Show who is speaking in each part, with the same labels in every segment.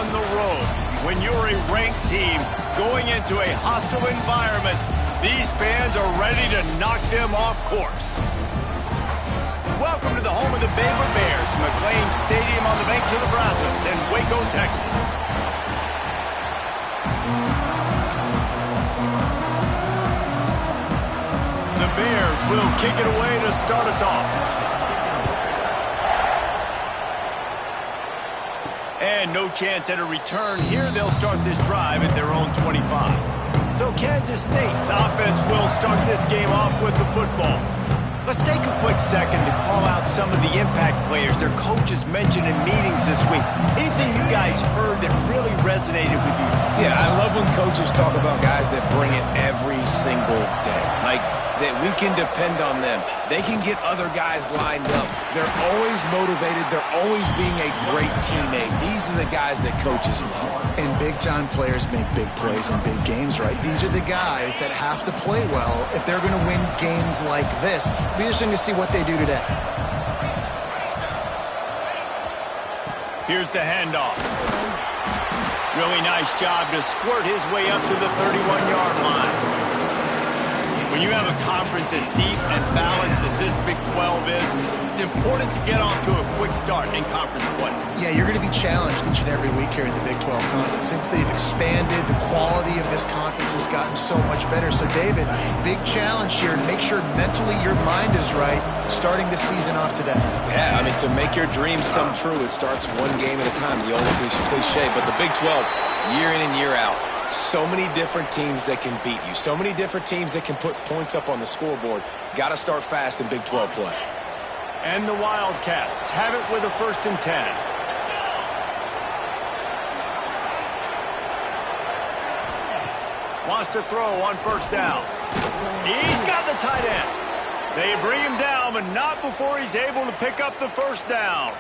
Speaker 1: on the road. When you're a ranked team going into a hostile environment, these fans are ready to knock them off course. Welcome to the home of the Baylor Bears, McLean Stadium on the banks of the Brazos in Waco, Texas. The Bears will kick it away to start us off. And no chance at a return here. They'll start this drive at their own 25. So Kansas State's offense will start this game off with the football. Let's take a quick second to call out some of the impact players their coaches mentioned in meetings this week. Anything you guys heard that really resonated with you?
Speaker 2: Yeah, I love when coaches talk about guys that bring it every single day. Like, that we can depend on them. They can get other guys lined up. They're always motivated. They're always being a great teammate. These are the guys that coaches love.
Speaker 3: And big-time players make big plays in big games, right? These are the guys that have to play well if they're going to win games like this. It'll be interesting to see what they do today.
Speaker 1: Here's the handoff. Really nice job to squirt his way up to the 31-yard line. When you have a conference as deep and balanced as this Big 12 is, it's important to get off to a quick start in conference play.
Speaker 3: Yeah, you're going to be challenged each and every week here in the Big 12 Conference. Since they've expanded, the quality of this conference has gotten so much better. So, David, big challenge here to make sure mentally your mind is right starting the season off today.
Speaker 2: Yeah, I mean, to make your dreams come true, it starts one game at a time. The old cliche, but the Big 12, year in and year out. So many different teams that can beat you. So many different teams that can put points up on the scoreboard. Got to start fast in Big 12 play.
Speaker 1: And the Wildcats have it with a 1st and 10. Wants to throw on 1st down. He's got the tight end. They bring him down, but not before he's able to pick up the 1st down.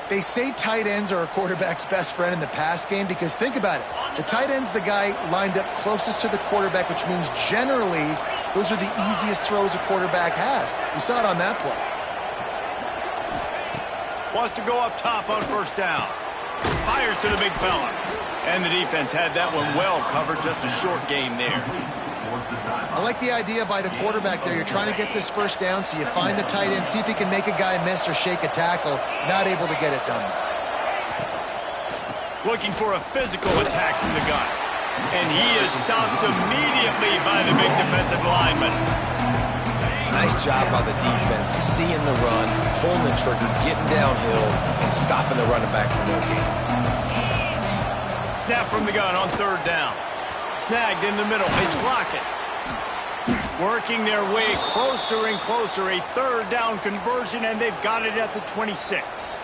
Speaker 3: They say tight ends are a quarterback's best friend in the pass game because think about it. The tight end's the guy lined up closest to the quarterback, which means generally those are the easiest throws a quarterback has. You saw it on that play.
Speaker 1: Wants to go up top on 1st down. Fires to the big fella. And the defense had that one well covered. Just a short game there.
Speaker 3: I like the idea by the quarterback there. You're trying to get this 1st down, so you find the tight end, see if he can make a guy miss or shake a tackle. Not able to get it done.
Speaker 1: Looking for a physical attack from the gun. And he is stopped immediately by the big defensive lineman.
Speaker 2: Nice job by the defense, seeing the run, pulling the trigger, getting downhill, and stopping the running back for no gain.
Speaker 1: Snap from the gun on 3rd down. Snagged in the middle. It's Lockett. Working their way closer and closer. A 3rd down conversion, and they've got it at the 26.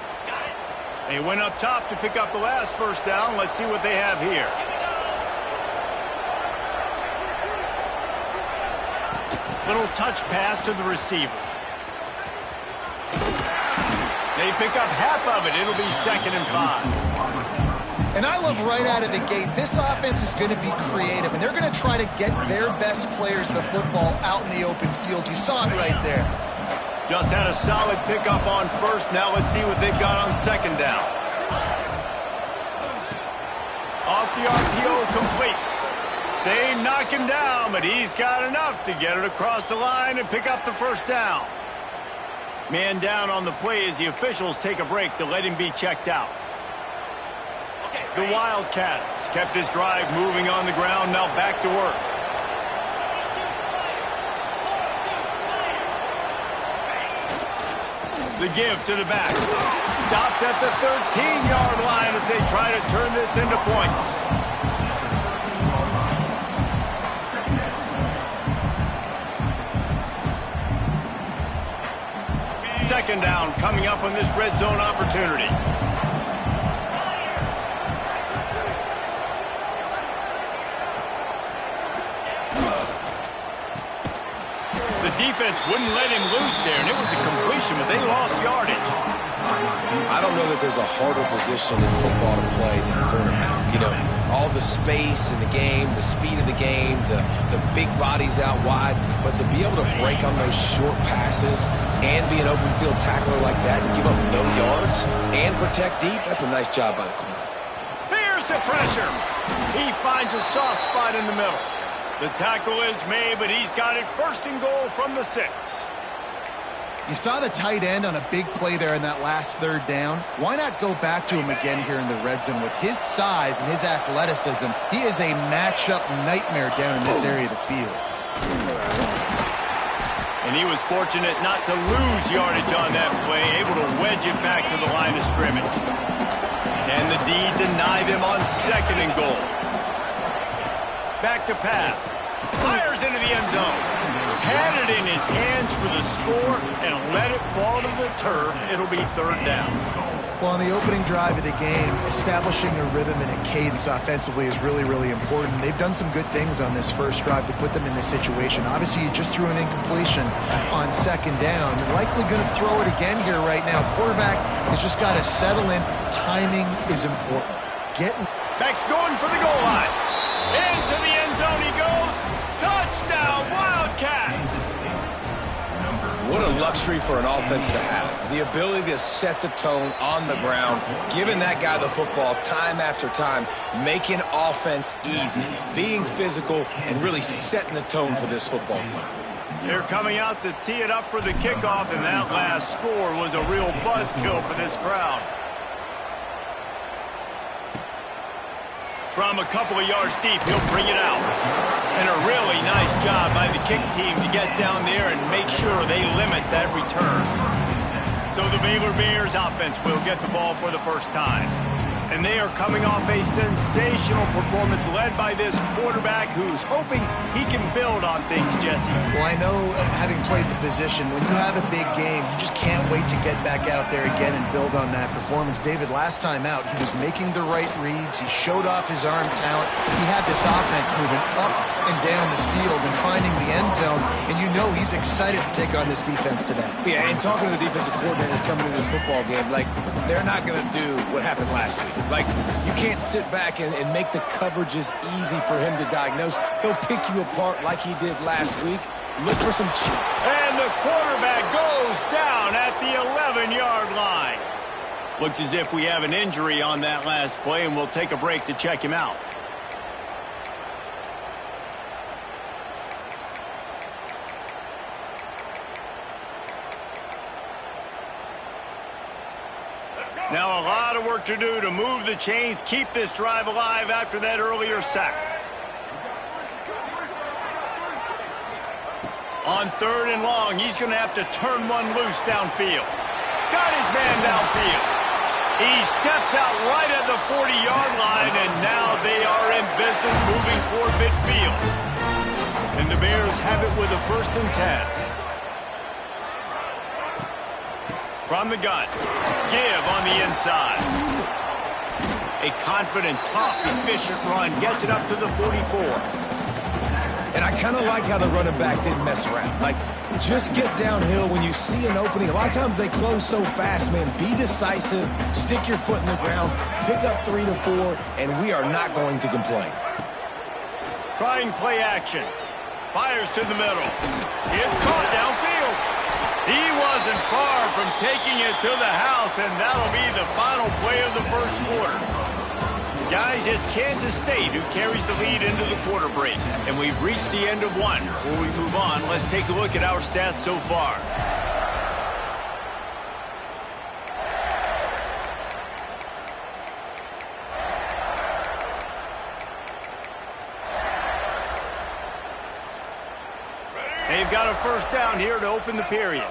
Speaker 1: They went up top to pick up the last 1st down. Let's see what they have here. Little touch pass to the receiver. They pick up half of it. It'll be 2nd and 5.
Speaker 3: And I love right out of the gate, this offense is going to be creative, and they're going to try to get their best players the football out in the open field. You saw it right there.
Speaker 1: Just had a solid pickup on 1st. Now let's see what they've got on 2nd down. Off the RPO, complete. They knock him down, but he's got enough to get it across the line and pick up the 1st down. Man down on the play as the officials take a break to let him be checked out. The Wildcats kept this drive moving on the ground, now back to work. The give to the back. Stopped at the 13-yard line as they try to turn this into points. Second down coming up on this red zone opportunity. Defense wouldn't let him loose there, and it was a completion, but they lost yardage.
Speaker 2: I don't know that there's a harder position in football to play than quarterback. You know, all the space in the game, the speed of the game, the big bodies out wide, but to be able to break on those short passes and be an open field tackler like that and give up no yards and protect deep, that's a nice job by the corner.
Speaker 1: Here's the pressure. He finds a soft spot in the middle. The tackle is made, but he's got it first and goal from the 6.
Speaker 3: You saw the tight end on a big play there in that last third down. Why not go back to him again here in the red zone? With his size and his athleticism, he is a matchup nightmare down in this area of the field.
Speaker 1: And he was fortunate not to lose yardage on that play, able to wedge it back to the line of scrimmage. Can the D deny them on 2nd and goal? Back to pass. Fires into the end zone. Had it in his hands for the score and let it fall to the turf. It'll be 3rd down.
Speaker 3: Well, on the opening drive of the game, establishing a rhythm and a cadence offensively is really, really important. They've done some good things on this first drive to put them in this situation. Obviously, you just threw an incompletion on 2nd down. You're likely going to throw it again here right now. Quarterback has just got to settle in. Timing is important.
Speaker 1: Back's going for the goal line. Into the end zone he goes. Touchdown, Wildcats!
Speaker 2: What a luxury for an offense to have. The ability to set the tone on the ground, giving that guy the football time after time, making offense easy, being physical, and really setting the tone for this football game.
Speaker 1: They're coming out to tee it up for the kickoff, and that last score was a real buzzkill for this crowd. From a couple of yards deep, he'll bring it out. And a really nice job by the kick team to get down there and make sure they limit that return. So the Baylor Bears offense will get the ball for the first time. And they are coming off a sensational performance led by this quarterback who's hoping he can build on things, Jesse.
Speaker 3: Well, I know, having played the position, when you have a big game, you just can't wait to get back out there again and build on that performance. David, last time out, he was making the right reads. He showed off his arm talent. He had this offense moving up and down the field and finding the end zone. And you know he's excited to take on this defense today.
Speaker 2: Yeah, and talking to the defensive coordinators coming into this football game, like, they're not going to do what happened last week. Like, you can't sit back and make the coverages easy for him to diagnose. He'll pick you apart like he did last week. Look for some cheat.
Speaker 1: And the quarterback goes down at the 11-yard line. Looks as if we have an injury on that last play, and we'll take a break to check him out. Now a lot of work to do to move the chains, keep this drive alive after that earlier sack. On 3rd and long, he's going to have to turn one loose downfield. Got his man downfield. He steps out right at the 40-yard line, and now they are in business moving toward midfield. And the Bears have it with a 1st and 10. From the gun, give on the inside. A confident, tough, efficient run gets it up to the 44.
Speaker 2: And I kind of like how the running back didn't mess around. Like, just get downhill when you see an opening. A lot of times they close so fast, man. Be decisive, stick your foot in the ground, pick up 3 to 4, and we are not going to complain.
Speaker 1: Trying play action. Fires to the middle. It's caught downfield. He wasn't far from taking it to the house, and that'll be the final play of the first quarter. Guys, it's Kansas State who carries the lead into the quarter break, and we've reached the end of one. Before we move on, let's take a look at our stats so far. They've got a 1st down here to open the period.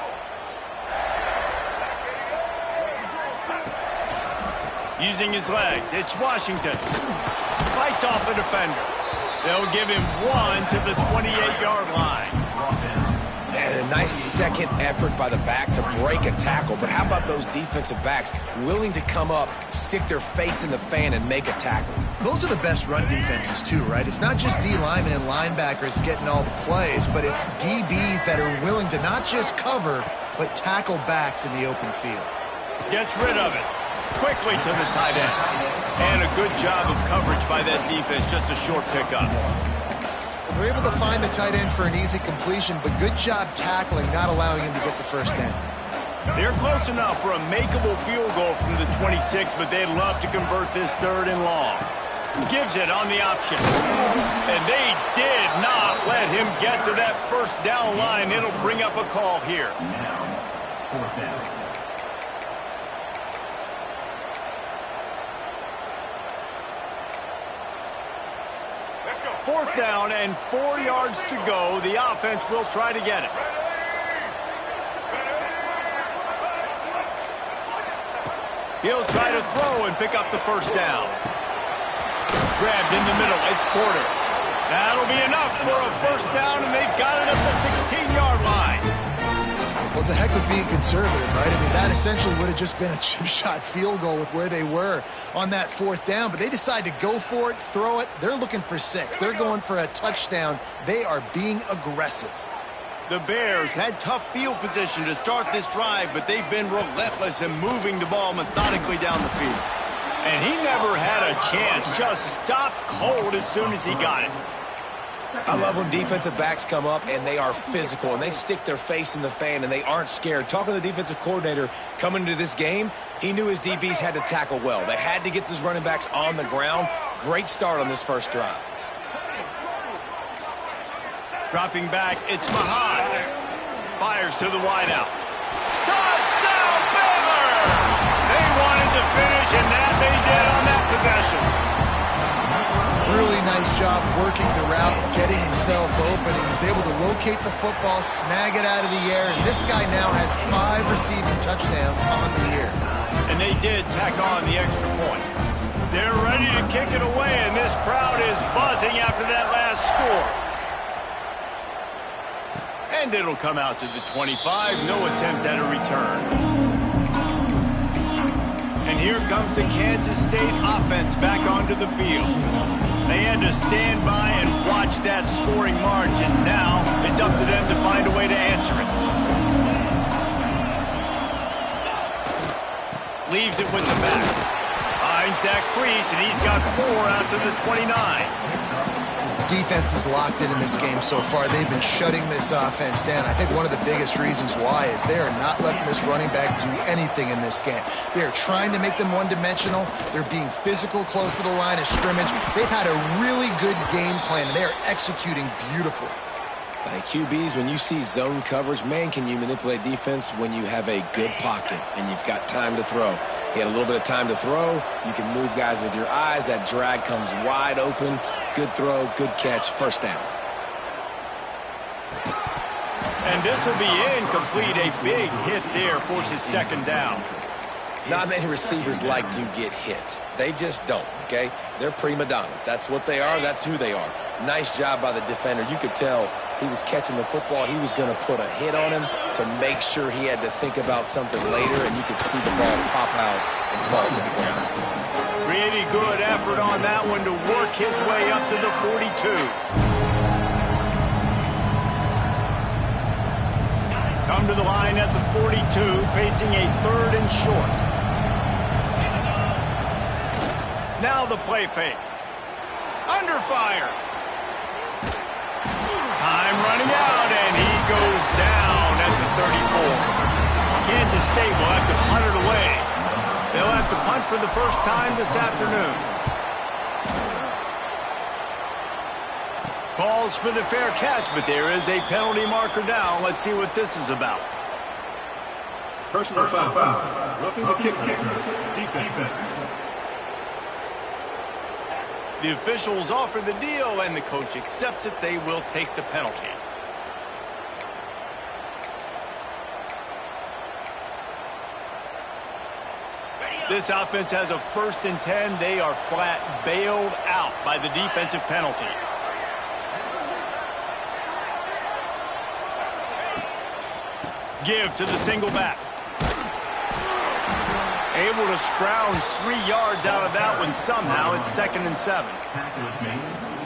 Speaker 1: Using his legs, it's Washington. Fights off a defender. They'll give him 1 to the 28-yard line.
Speaker 2: And a nice second effort by the back to break a tackle. But how about those defensive backs willing to come up, stick their face in the fan, and make a tackle?
Speaker 3: Those are the best run defenses, too, right? It's not just D linemen and linebackers getting all the plays, but it's DBs that are willing to not just cover, but tackle backs in the open field.
Speaker 1: Gets rid of it. Quickly to the tight end. And a good job of coverage by that defense, just a short pickup.
Speaker 3: They're able to find the tight end for an easy completion, but good job tackling, not allowing him to get the 1st down.
Speaker 1: They're close enough for a makeable field goal from the 26, but they'd love to convert this 3rd and long. Gives it on the option. And they did not let him get to that first down line. It'll bring up a call here.
Speaker 4: Fourth down.
Speaker 1: Fourth down and 4 yards to go. The offense will try to get it. He'll try to throw and pick up the first down. Grabbed in the middle. It's Porter. That'll be enough for a first down, and they've got it at the 16-yard line.
Speaker 3: Well, it's a heck of being conservative, right? I mean, that essentially would have just been a chip shot field goal with where they were on that fourth down, but they decide to go for it, throw it. They're looking for 6. They're going for a touchdown. They are being aggressive.
Speaker 1: The Bears had tough field position to start this drive, but they've been relentless in moving the ball methodically down the field. And he never had a chance, just stopped cold as soon as he got it.
Speaker 2: I love when defensive backs come up and they are physical and they stick their face in the fan and they aren't scared. Talking to the defensive coordinator coming into this game, he knew his DBs had to tackle well. They had to get these running backs on the ground. Great start on this first drive.
Speaker 1: Dropping back, it's Mahad. Fires to the wideout. Touchdown, Baylor! They wanted to finish, and that they did on that possession.
Speaker 3: Really nice job working the route, getting himself open. He was able to locate the football, snag it out of the air, and this guy now has 5 receiving touchdowns on the year.
Speaker 1: And they did tack on the extra point. They're ready to kick it away, and this crowd is buzzing after that last score. And it'll come out to the 25. No attempt at a return. And here comes the Kansas State offense back onto the field. They had to stand by and watch that scoring margin. Now it's up to them to find a way to answer it. Leaves it with the back. Finds that crease, and he's got 4 out to the 29.
Speaker 3: Defense is locked in this game so far. They've been shutting this offense down. I think one of the biggest reasons why is they are not letting this running back do anything in this game. They're trying to make them one-dimensional. They're being physical close to the line of scrimmage. They've had a really good game plan, and they are executing beautifully.
Speaker 2: Like QBs, when you see zone coverage, man, can you manipulate defense when you have a good pocket and you've got time to throw. He had a little bit of time to throw. You can move guys with your eyes. That drag comes wide open. Good throw, good catch, first down.
Speaker 1: And this will be incomplete. A big hit there forces second down.
Speaker 2: Not many receivers like to get hit. They just don't, okay? They're prima donnas. That's what they are. That's who they are. Nice job by the defender. You could tell he was catching the football. He was going to put a hit on him to make sure he had to think about something later, and you could see the ball pop out and fall to the ground.
Speaker 1: Pretty good effort on that one to work his way up to the 42. Come to the line at the 42, facing a 3rd and short. Now the play fake. Under fire. Time running out, and he goes down at the 34. Kansas State will have to punt it away. They'll have to punt for the first time this afternoon. Calls for the fair catch, but there is a penalty marker down. Let's see what this is about.
Speaker 4: Personal foul. Roughing the kicker. Defense.
Speaker 1: The officials offer the deal, and the coach accepts it. They will take the penalty. This offense has a 1st and 10. They are flat bailed out by the defensive penalty. Give to the single back. Able to scrounge 3 yards out of that one somehow. It's 2nd and 7.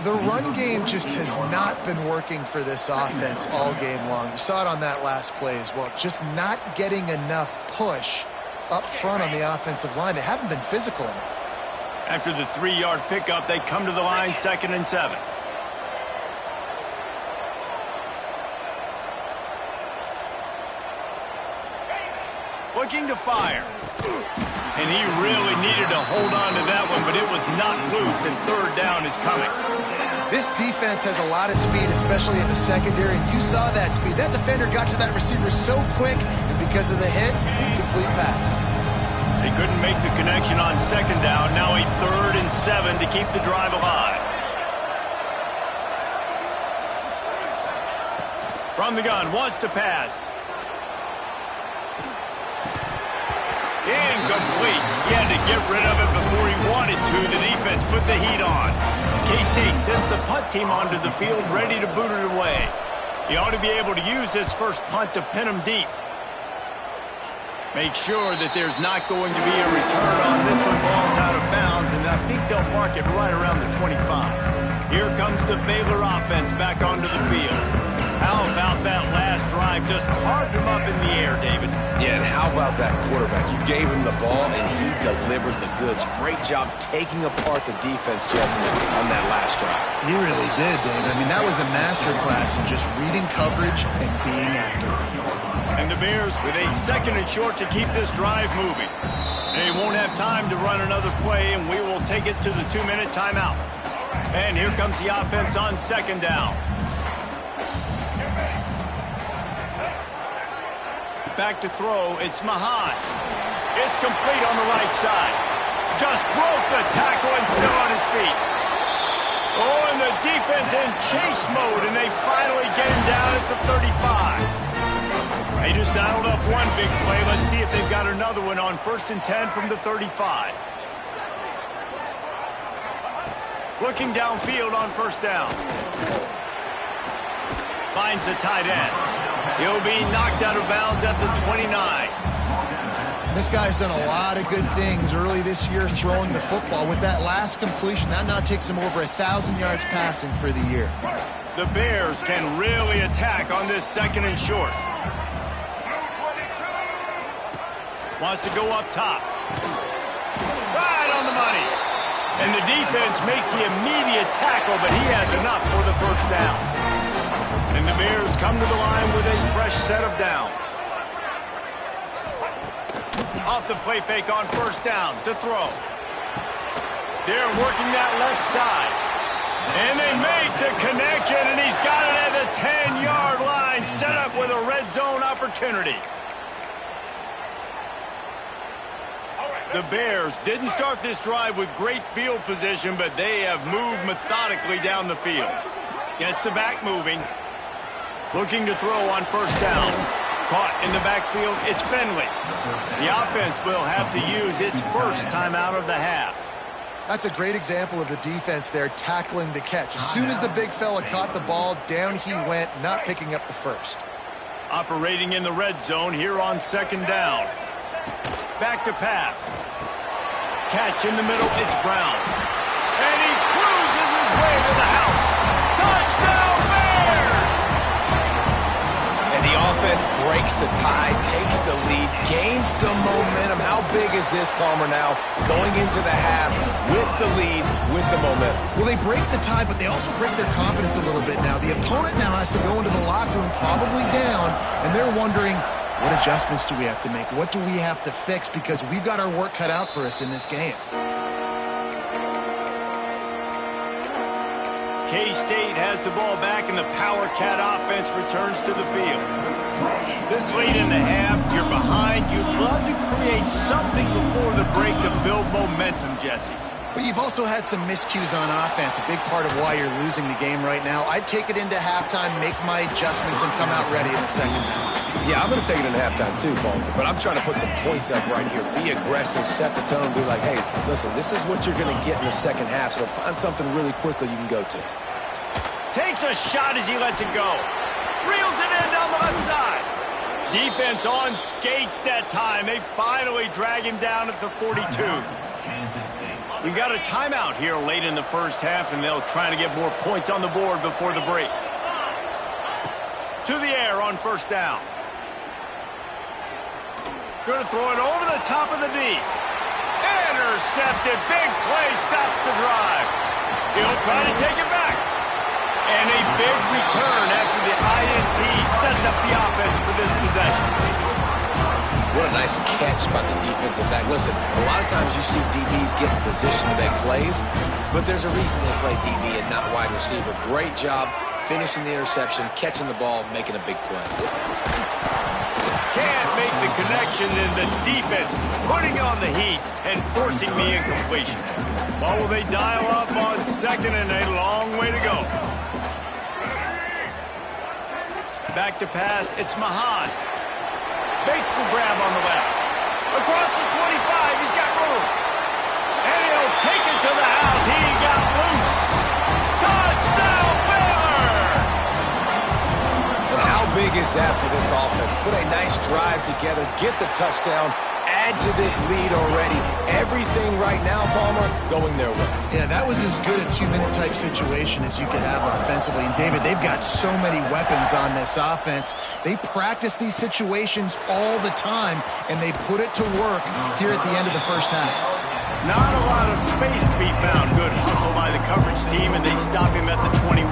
Speaker 3: The run game just has not been working for this offense all game long. You saw it on that last play as well. Just not getting enough push up front on the offensive line. They haven't been physical enough.
Speaker 1: After the 3-yard pickup, they come to the line, 2nd and 7. Looking to fire. And he really needed to hold on to that one, but it was not loose. loose, and third down is coming.
Speaker 3: This defense has a lot of speed, especially in the secondary, and you saw that speed. That defender got to that receiver so quick, and because of the hit, incomplete pass.
Speaker 1: They couldn't make the connection on second down. Now a 3rd and 7 to keep the drive alive. From the gun, wants to pass. Incomplete. He had to get rid of it before he wanted to. The defense put the heat on. K-State sends the punt team onto the field, ready to boot it away. He ought to be able to use this first punt to pin him deep. Make sure that there's not going to be a return on this one. Ball's out of bounds, and I think they'll mark it right around the 25. Here comes the Baylor offense back onto the field. How about that last drive? Just carved him up in the air, David.
Speaker 2: Yeah, and how about that quarterback? You gave him the ball, and he delivered the goods. Great job taking apart the defense, Jesse, on that last drive.
Speaker 3: He really did, David. I mean, that was a masterclass in just reading coverage and being accurate.
Speaker 1: And the Bears with a 2nd and short to keep this drive moving. They won't have time to run another play, and we will take it to the 2-minute timeout. And here comes the offense on 2nd down. Back to throw, it's Mahan. It's complete on the right side. Just broke the tackle and still on his feet. Oh, and the defense in chase mode, and they finally get him down at the 35. They just dialed up one big play. Let's see if they've got another one on 1st and 10 from the 35. Looking downfield on 1st down. Finds the tight end. He'll be knocked out of bounds at the 29.
Speaker 3: This guy's done a lot of good things early this year throwing the football. With that last completion, that now takes him over 1,000 yards passing for the year.
Speaker 1: The Bears can really attack on this 2nd and short. Wants to go up top. Right on the money. And the defense makes the immediate tackle, but he has enough for the 1st down. And the Bears come to the line with a fresh set of downs. Off the play fake on 1st down to throw. They're working that left side. And they make the connection, and he's got it at the 10-yard line, set up with a red zone opportunity. The Bears didn't start this drive with great field position, but they have moved methodically down the field. Gets the back moving. Looking to throw on 1st down. Caught in the backfield, it's Finley. The offense will have to use its first timeout of the half.
Speaker 3: That's a great example of the defense there tackling the catch. As soon as the big fella caught the ball, down he went, not picking up the first.
Speaker 1: Operating in the red zone here on 2nd down. Back to pass. Catch in the middle, it's Brown. And he cruises his way to the house. Touchdown, Bears!
Speaker 2: And the offense breaks the tie, takes the lead, gains some momentum. How big is this, Palmer, now? Going into the half with the lead, with the momentum.
Speaker 3: Well, they break the tie, but they also break their confidence a little bit now. The opponent now has to go into the locker room probably down, and they're wondering, what adjustments do we have to make? What do we have to fix? Because we've got our work cut out for us in this game.
Speaker 1: K-State has the ball back, and the Power Cat offense returns to the field. This late in the half, you're behind. You'd love to create something before the break to build momentum, Jesse.
Speaker 3: But you've also had some miscues on offense, a big part of why you're losing the game right now. I'd take it into halftime, make my adjustments, and come out ready in the 2nd half.
Speaker 2: Yeah, I'm going to take it in halftime too, Paul. But I'm trying to put some points up right here. Be aggressive, set the tone, be like, hey, listen, this is what you're going to get in the 2nd half, so find something really quickly you can go to.
Speaker 1: Takes a shot as he lets it go. Reels it in down the left side. Defense on skates that time. They finally drag him down at the 42. We got a timeout here late in the 1st half, and they'll try to get more points on the board before the break. To the air on 1st down. Going to throw it over the top of the D. Intercepted. Big play stops the drive. He'll try to take it back. And a big return after the INT sets up the offense for this possession.
Speaker 2: What a nice catch by the defensive back. Listen, a lot of times you see DBs get in position to make plays, but there's a reason they play DB and not wide receiver. Great job finishing the interception, catching the ball, making a big play.
Speaker 1: Can't make the connection in the defense, putting on the heat and forcing the incompletion. Well, will they dial up on second and a long way to go? Back to pass, it's Mahan. Makes the grab on the left. Across the 25, he's got room. And he'll take it to the house. He got loose. Touchdown, Baylor!
Speaker 2: And how big is that for this offense? Put a nice drive together, get the touchdown, add to this lead already. Everything right now, Palmer, going their way.
Speaker 3: Yeah, that was as good a two-minute type situation as you could have offensively. And, David, they've got so many weapons on this offense. They practice these situations all the time, and they put it to work here at the end of the first half.
Speaker 1: Not a lot of space to be found. Good hustle by the coverage team, and they stop him at the 21.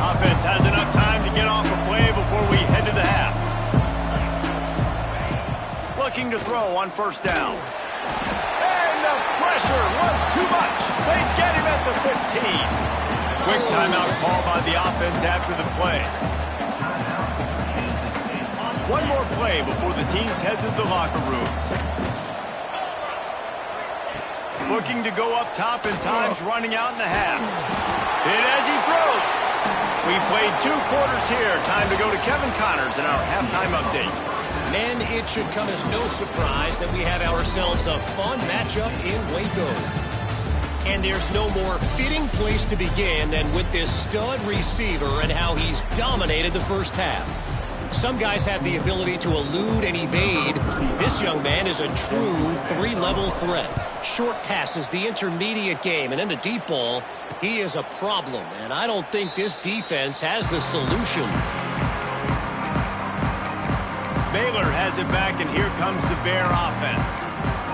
Speaker 1: Offense has enough time to get off a play before we head to the half. Looking to throw on first down. And the pressure was too much. They get him at the 15. Quick timeout call by the offense after the play. One more play before the teams head to the locker rooms. Looking to go up top, and time's running out in the half. Hit as he throws. We played 2 quarters here. Time to go to Kevin Connors in our halftime update.
Speaker 5: Men, it should come as no surprise that we have ourselves a fun matchup in Waco. And there's no more fitting place to begin than with this stud receiver and how he's dominated the first half. Some guys have the ability to elude and evade. This young man is a true 3-level threat. Short passes, the intermediate game, and then the deep ball. He is a problem, and I don't think this defense has the solution.
Speaker 1: Baylor has it back, and here comes the Bear offense.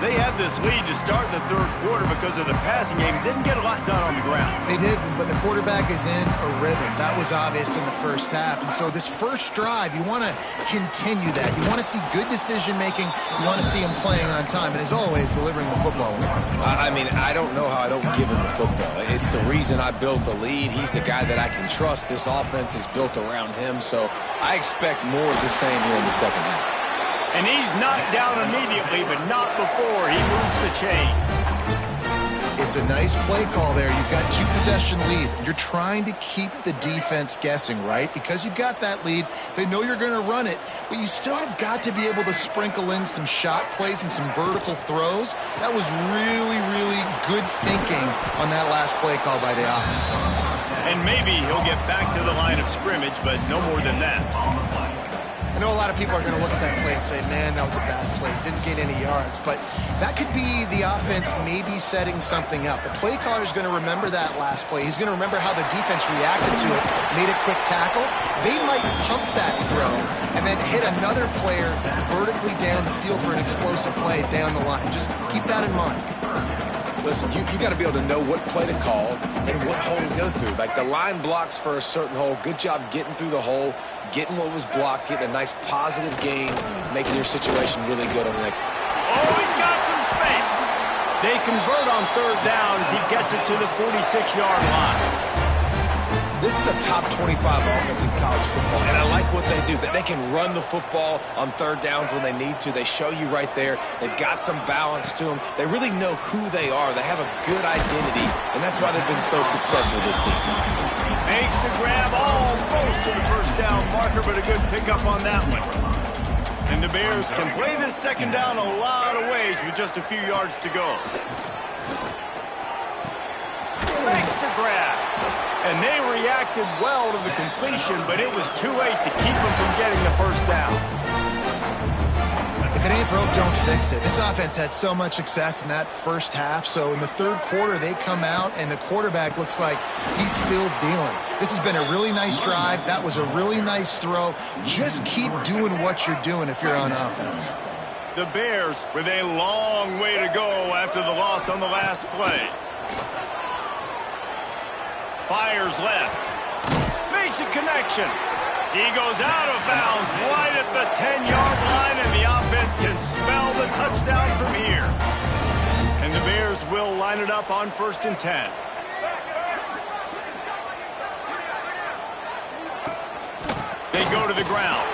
Speaker 1: They had this lead to start the third quarter because of the passing game. Didn't get a lot done on the ground.
Speaker 3: They did, but the quarterback is in a rhythm. That was obvious in the first half. And so this first drive, you want to continue that. You want to see good decision-making. You want to see him playing on time. And as always, delivering the football.
Speaker 2: I mean, I don't know how I don't give him the football. It's the reason I built the lead. He's the guy that I can trust. This offense is built around him. So I expect more of the same here in the second half.
Speaker 1: And he's knocked down immediately, but not before he moves the chain.
Speaker 3: It's a nice play call there. You've got 2-possession lead. You're trying to keep the defense guessing, right? Because you've got that lead, they know you're going to run it, but you still have got to be able to sprinkle in some shot plays and some vertical throws. That was really, really good thinking on that last play call by the offense.
Speaker 1: And maybe he'll get back to the line of scrimmage, but no more than that.
Speaker 3: I know a lot of people are going to look at that play and say, man, that was a bad play. Didn't gain any yards. But that could be the offense maybe setting something up. The play caller is going to remember that last play. He's going to remember how the defense reacted to it, made a quick tackle. They might pump that throw and then hit another player vertically down the field for an explosive play down the line. Just keep that in mind.
Speaker 2: Listen, you got to be able to know what play to call and what hole to go through. Like the line blocks for a certain hole. Good job getting through the hole, getting what was blocked, getting a nice positive gain, making your situation really good on the neck.
Speaker 1: Oh, he's got some space. They convert on third down as he gets it to the 46-yard line.
Speaker 2: This is a top 25 offense in college football, and I like what they do. They can run the football on third downs when they need to. They show you right there. They've got some balance to them. They really know who they are. They have a good identity, and that's why they've been so successful this season.
Speaker 1: Makes the grab almost to the first down marker, but a good pickup on that one. And the Bears can play this second down a lot of ways with just a few yards to go. Makes the grab. And they reacted well to the completion, but it was too late to keep them from getting the first down.
Speaker 3: If it ain't broke, don't fix it. This offense had so much success in that first half, so in the third quarter, they come out, and the quarterback looks like he's still dealing. This has been a really nice drive. That was a really nice throw. Just keep doing what you're doing if you're on offense.
Speaker 1: The Bears with a long way to go after the loss on the last play. Fires left. Makes makes a connection. He goes out of bounds right at the 10-yard line, and the offense can smell the touchdown from here. And the Bears will line it up on 1st and 10. They go to the ground.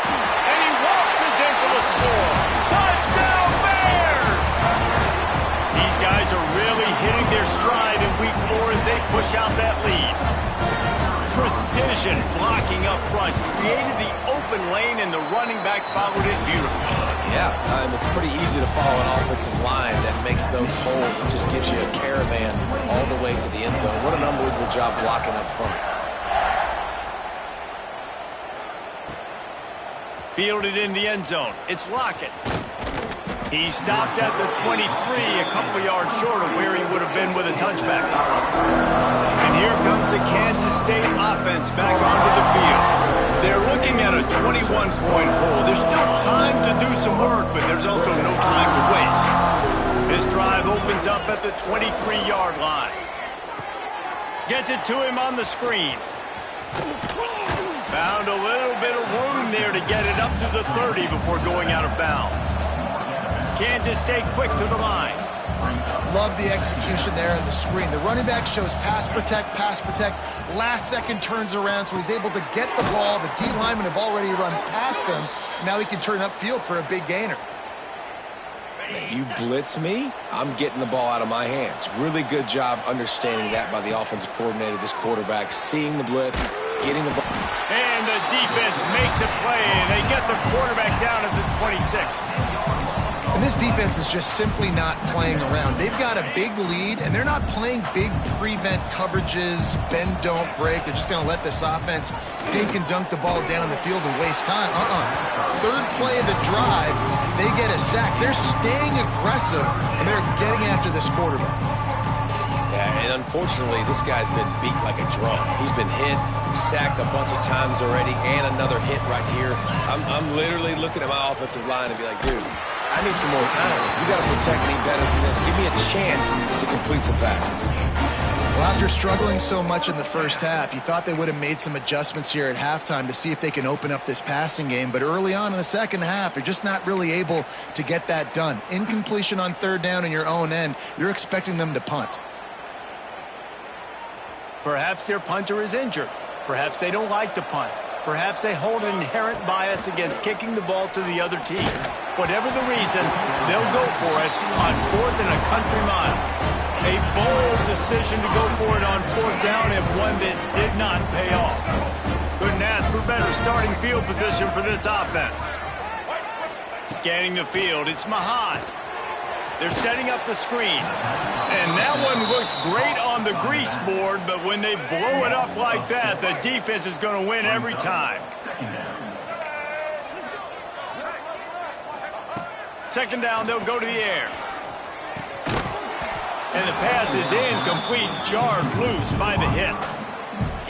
Speaker 1: And he waltzes in for the score. Touchdown, Bears! These guys are really hitting their stride in week 4 as they push out that lead. Precision blocking up front created the open lane, and the running back followed it beautifully.
Speaker 2: Yeah, it's pretty easy to follow an offensive line that makes those holes and just gives you a caravan all the way to the end zone. What an unbelievable job blocking up front.
Speaker 1: Fielded in the end zone. It's Lockett. He stopped at the 23, a couple of yards short of where he would have been with a touchback. And here comes the Kansas State offense back onto the field. They're looking at a 21-point hole. There's still time to do some work, but there's also no time to waste. This drive opens up at the 23-yard line. Gets it to him on the screen. Found a little bit of room there to get it up to the 30 before going out of bounds. Kansas State quick to the line.
Speaker 3: Love the execution there on the screen. The running back shows pass protect, last second turns around, so he's able to get the ball. The D linemen have already run past him. Now he can turn upfield for a big gainer.
Speaker 2: You blitz me, I'm getting the ball out of my hands. Really good job understanding that by the offensive coordinator, this quarterback, seeing the blitz, getting the ball.
Speaker 1: And the defense makes a play, and they get the quarterback down at the 26.
Speaker 3: And this defense is just simply not playing around. They've got a big lead, and they're not playing big prevent coverages, bend, don't break. They're just going to let this offense dink and dunk the ball down the field and waste time. Third play of the drive, they get a sack. They're staying aggressive, and they're getting after this quarterback.
Speaker 2: Yeah, and unfortunately, this guy's been beat like a drum. He's been hit, sacked a bunch of times already, and another hit right here. I'm literally looking at my offensive line and be like, dude, I need some more time. You got to protect me better than this. Give me a chance to complete some passes.
Speaker 3: Well, after struggling so much in the first half, you thought they would have made some adjustments here at halftime to see if they can open up this passing game. But early on in the second half, they're just not really able to get that done. Incompletion on third down in your own end, you're expecting them to punt.
Speaker 1: Perhaps their punter is injured. Perhaps they don't like to punt. Perhaps they hold an inherent bias against kicking the ball to the other team. Whatever the reason, they'll go for it on 4th and a country mile. A bold decision to go for it on 4th down, and one that did not pay off. Couldn't ask for better starting field position for this offense. Scanning the field, it's Mahan. They're setting up the screen. And that one looked great on the grease board, but when they blow it up like that, the defense is going to win every time. Second down, they'll go to the air. And the pass is incomplete, jarred loose by the hit.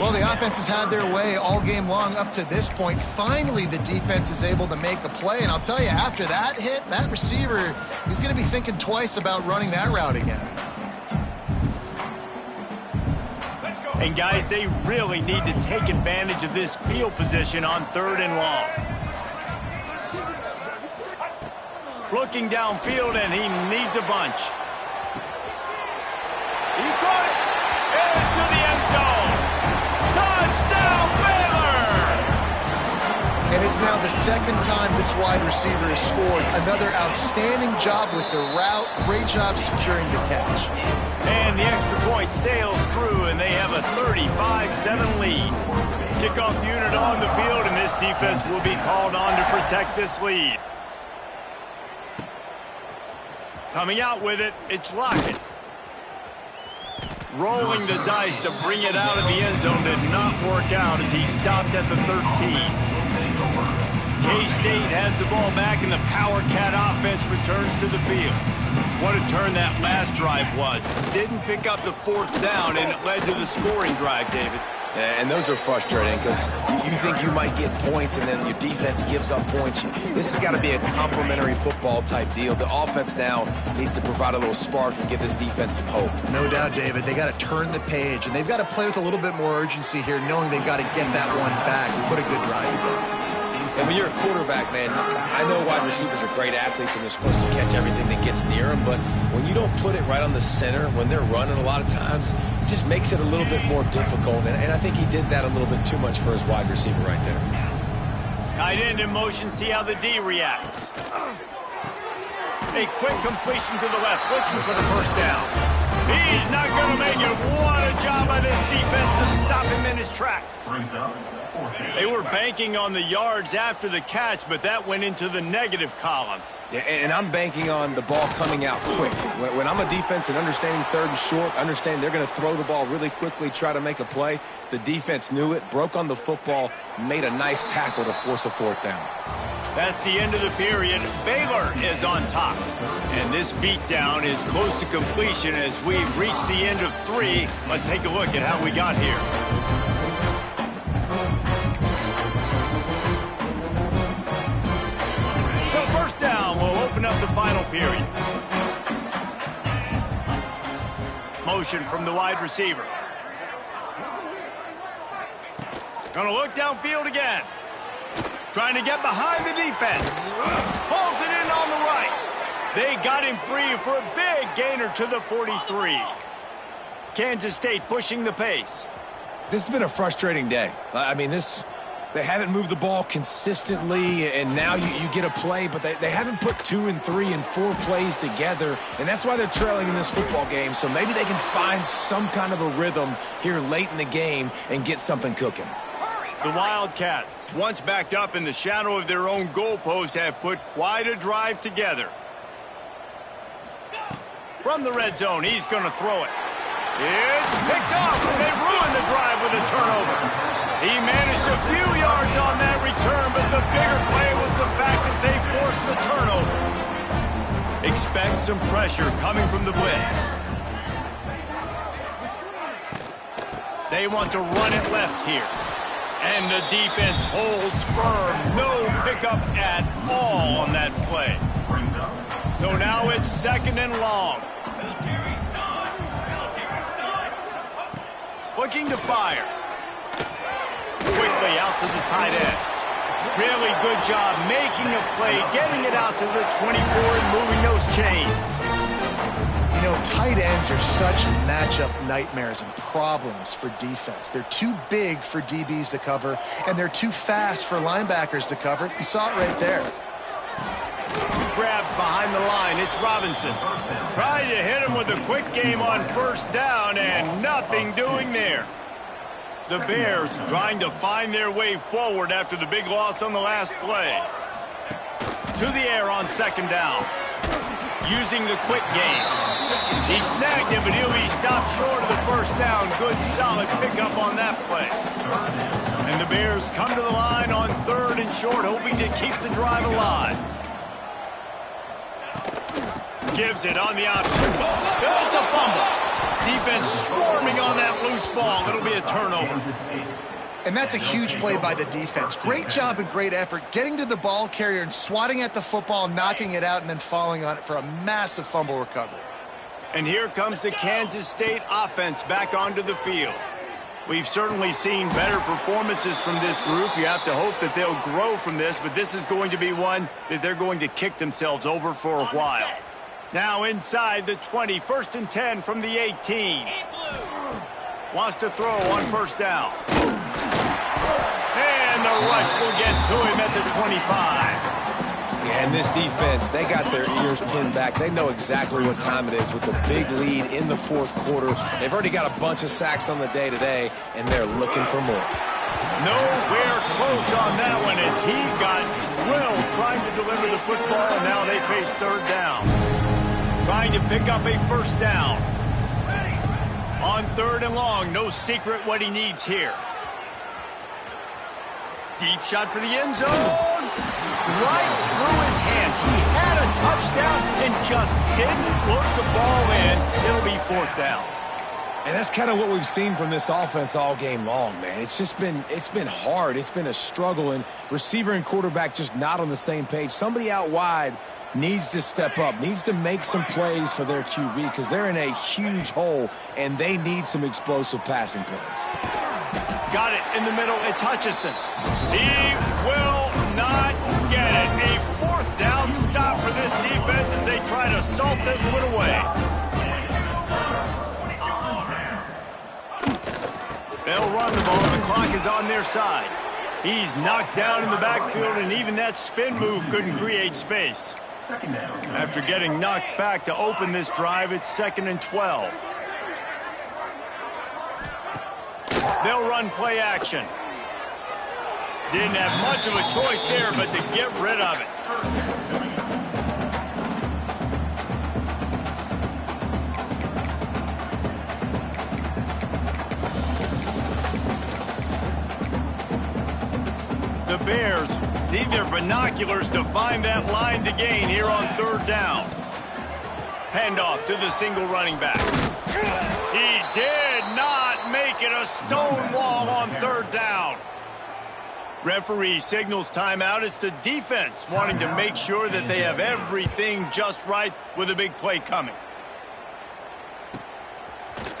Speaker 3: Well, the offense has had their way all game long up to this point. Finally, the defense is able to make a play. And I'll tell you, after that hit, that receiver, he's going to be thinking twice about running that route again.
Speaker 1: And, guys, they really need to take advantage of this field position on 3rd and long. Looking downfield, and he needs a bunch. He caught it into the end zone. Touchdown, Baylor!
Speaker 3: And it's now the second time this wide receiver has scored. Another outstanding job with the route. Great job securing the catch.
Speaker 1: And the extra point sails through, and they have a 35-7 lead. Kickoff unit on the field, and this defense will be called on to protect this lead. Coming out with it, it's Lockett. Rolling the dice to bring it out of the end zone did not work out as he stopped at the 13. K-State has the ball back, and the Power Cat offense returns to the field. What a turn that last drive was. Didn't pick up the 4th down, and it led to the scoring drive, David.
Speaker 2: And those are frustrating because you think you might get points and then your defense gives up points. This has got to be a complementary football type deal. The offense now needs to provide a little spark and give this defense some hope.
Speaker 3: No doubt, David. They got to turn the page, and they've got to play with a little bit more urgency here, knowing they've got to get that one back and put a good drive together.
Speaker 2: And when you're a quarterback, man, I know wide receivers are great athletes and they're supposed to catch everything that gets near them, but when you don't put it right on the center, when they're running a lot of times, it just makes it a little bit more difficult. And I think he did that a little bit too much for his wide receiver right there.
Speaker 1: Tight end in motion, see how the D reacts. A quick completion to the left, looking for the first down. He's not going to make it. What a job by this defense to stop him in his tracks. They were banking on the yards after the catch, but that went into the negative column.
Speaker 2: Yeah, and I'm banking on the ball coming out quick. When I'm a defense and understanding third and short, understanding they're going to throw the ball really quickly, try to make a play, the defense knew it, broke on the football, made a nice tackle to force a fourth down.
Speaker 1: That's the end of the period. Baylor is on top. And this beatdown is close to completion as we've reached the end of 3. Let's take a look at how we got here. So first down, we'll open up the final period. Motion from the wide receiver. Gonna look downfield again. Trying to get behind the defense. Pulls it in on the right. They got him free for a big gainer to the 43. Kansas State pushing the pace.
Speaker 2: This has been a frustrating day. I mean, they haven't moved the ball consistently, and now you get a play, but they haven't put 2 and 3 and 4 plays together, and that's why they're trailing in this football game. So maybe they can find some kind of a rhythm here late in the game and get something cooking.
Speaker 1: The Wildcats, once backed up in the shadow of their own goalpost, have put quite a drive together. From the red zone, he's going to throw it. It's picked off, and they ruined the drive with a turnover. He managed a few yards on that return, but the bigger play was the fact that they forced the turnover. Expect some pressure coming from the blitz. They want to run it left here. And the defense holds firm. No pickup at all on that play. So now it's second and long. Looking to fire. Quickly out to the tight end. Really good job making a play, getting it out to the 24 and moving those chains.
Speaker 3: You know, tight ends are such matchup nightmares and problems for defense. They're too big for DBs to cover, and they're too fast for linebackers to cover. You saw it right there.
Speaker 1: Grabbed behind the line, it's Robinson. Trying to hit him with a quick game on first down, and nothing doing there. The Bears trying to find their way forward after the big loss on the last play. To the air on second down. Using the quick game. He snagged him, but he'll be stopped short of the first down. Good, solid pickup on that play. And the Bears come to the line on third and short, hoping to keep the drive alive. Gives it on the option. It's a fumble. Defense swarming on that loose ball. It'll be a turnover.
Speaker 3: And that's a huge play by the defense. Great job and great effort getting to the ball carrier and swatting at the football, knocking it out, and then falling on it for a massive fumble recovery.
Speaker 1: And here comes the Kansas State offense back onto the field. We've certainly seen better performances from this group. You have to hope that they'll grow from this, but this is going to be one that they're going to kick themselves over for a while. Now inside the 20, first and 10 from the 18. Wants to throw on first down. And the rush will get to him at the 25.
Speaker 2: Yeah, and this defense, they got their ears pinned back. They know exactly what time it is with the big lead in the fourth quarter. They've already got a bunch of sacks on the day today, and they're looking for more.
Speaker 1: Nowhere close on that one as he got drilled trying to deliver the football, and now they face third down. Trying to pick up a first down. On third and long, no secret what he needs here. Deep shot for the end zone. Right through his hands. He had a touchdown and just didn't look the ball in. It'll be fourth down.
Speaker 2: And that's kind of what we've seen from this offense all game long, man. It's been hard. It's been a struggle, and receiver and quarterback just not on the same page. Somebody out wide needs to step up, needs to make some plays for their QB because they're in a huge hole, and they need some explosive passing plays.
Speaker 1: Got it in the middle. It's Hutchinson. He will not get it. A fourth down stop for this defense as they try to salt this one away. They'll run the ball. The clock is on their side. He's knocked down in the backfield, and even that spin move couldn't create space. After getting knocked back to open this drive, it's 2nd and 12. They'll run play action. Didn't have much of a choice there, but to get rid of it. The Bears need their binoculars to find that line to gain here on 3rd down. Handoff to the single running back. He did not make it. A stone wall on 3rd down. Referee signals timeout. It's the defense wanting to make sure that they have everything just right with a big play coming.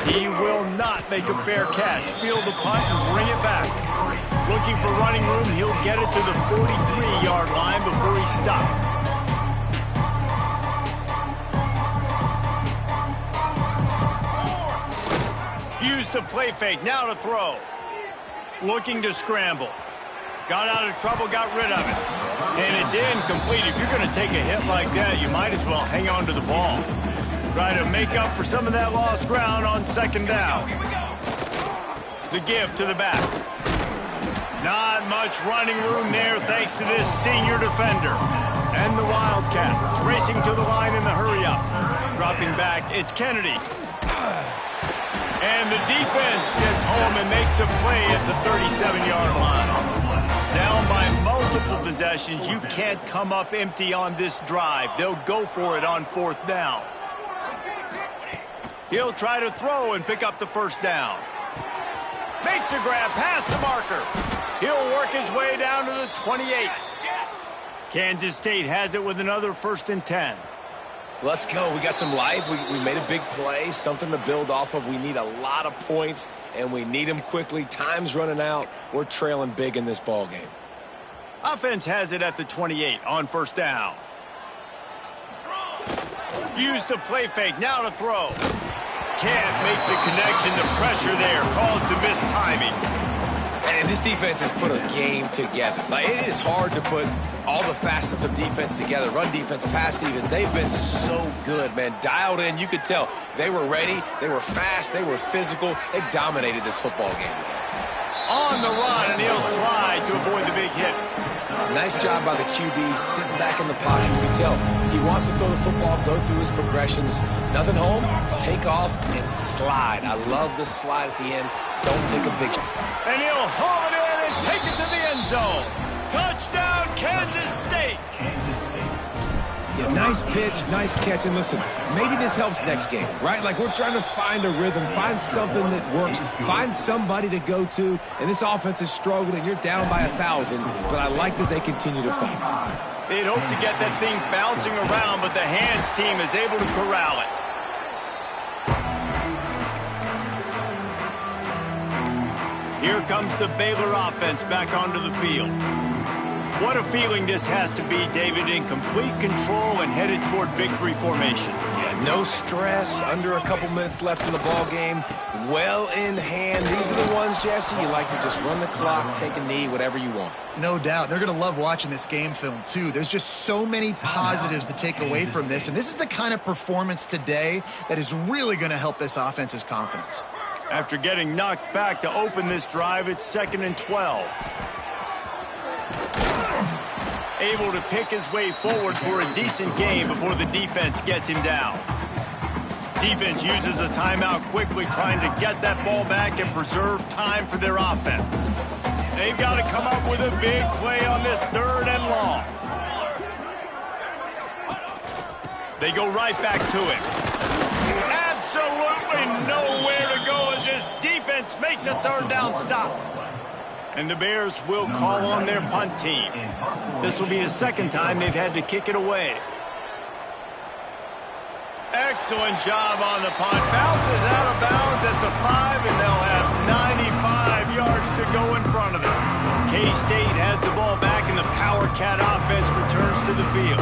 Speaker 1: He will not make a fair catch. Field the punt and bring it back. Looking for running room. He'll get it to the 43-yard line before he stops. Use the play fake. Now to throw. Looking to scramble. Got out of trouble, got rid of it. And it's incomplete. If you're going to take a hit like that, you might as well hang on to the ball. Try to make up for some of that lost ground on 2nd down. The give to the back. Not much running room there thanks to this senior defender. And the Wildcats racing to the line in the hurry-up. Dropping back, it's Kennedy. And the defense gets home and makes a play at the 37-yard line. Down by multiple possessions, you can't come up empty on this drive. They'll go for it on 4th down. He'll try to throw and pick up the 1st down. Makes a grab past the marker. He'll work his way down to the 28. Kansas State has it with another 1st and 10.
Speaker 2: Let's go. We got some life. We made a big play, something to build off of. We need a lot of points, and we need them quickly. Time's running out. We're trailing big in this ball game.
Speaker 1: Offense has it at the 28 on 1st down. Use the play fake. Now to throw. Can't make the connection. The pressure there caused the missed timing.
Speaker 2: And this defense has put a game together. Like, it is hard to put all the facets of defense together. Run defense, pass defense. They've been so good, man. Dialed in. You could tell they were ready. They were fast. They were physical. They dominated this football game today.
Speaker 1: On the run, and he'll slide to avoid the big hit.
Speaker 2: Nice job by the QB, sitting back in the pocket. You can tell he wants to throw the football, go through his progressions. Nothing home, take off, and slide. I love the slide at the end. Don't take a big...
Speaker 1: And he'll haul it in and take it to the end zone. Touchdown, Kansas State.
Speaker 2: Yeah, nice pitch, nice catch. And listen, maybe this helps next game, right? Like, we're trying to find a rhythm, find something that works, find somebody to go to. And this offense is struggling, and you're down by 1,000. But I like that they continue to fight.
Speaker 1: They'd hope to get that thing bouncing around, but the hands team is able to corral it. Here comes the Baylor offense back onto the field. What a feeling this has to be, David, in complete control and headed toward victory formation.
Speaker 2: Yeah, no stress, under a couple minutes left in the ball game, well in hand. These are the ones, Jesse, you like to just run the clock, take a knee, whatever you want.
Speaker 3: No doubt. They're going to love watching this game film, too. There's just so many positives to take away from this, and this is the kind of performance today that is really going to help this offense's confidence.
Speaker 1: After getting knocked back to open this drive, it's 2nd and 12. Able to pick his way forward for a decent game before the defense gets him down. Defense uses a timeout quickly, trying to get that ball back and preserve time for their offense. They've got to come up with a big play on this 3rd and long. They go right back to it. Absolutely nowhere to go defense makes a third down stop. And the Bears will call on their punt team. This will be the second time they've had to kick it away. Excellent job on the punt. Bounces out of bounds at the 5, and they'll have 95 yards to go in front of them. K-State has the ball back, and the Power Cat offense returns to the field.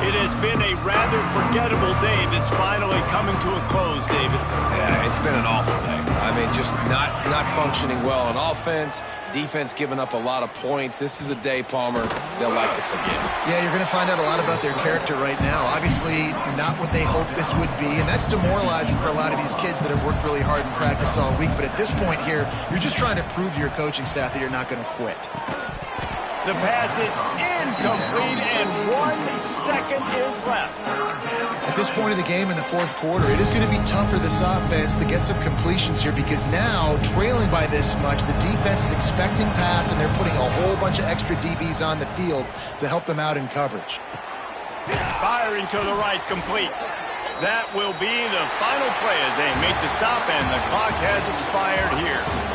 Speaker 1: It has been a rather forgettable day that's finally coming to a close, David.
Speaker 2: Yeah, it's been an awful day. I mean, just not functioning well on offense. Defense giving up a lot of points. This is a day, Palmer, they'll like to forget.
Speaker 3: Yeah, you're going to find out a lot about their character right now. Obviously, not what they hoped this would be, and that's demoralizing for a lot of these kids that have worked really hard in practice all week. But at this point here, you're just trying to prove to your coaching staff that you're not going to quit.
Speaker 1: The pass is incomplete, and 1 second is left.
Speaker 3: At this point of the game in the fourth quarter, it is going to be tough for this offense to get some completions here because now, trailing by this much, the defense is expecting pass, and they're putting a whole bunch of extra DBs on the field to help them out in coverage.
Speaker 1: Firing to the right, complete. That will be the final play as they make the stop, and the clock has expired here.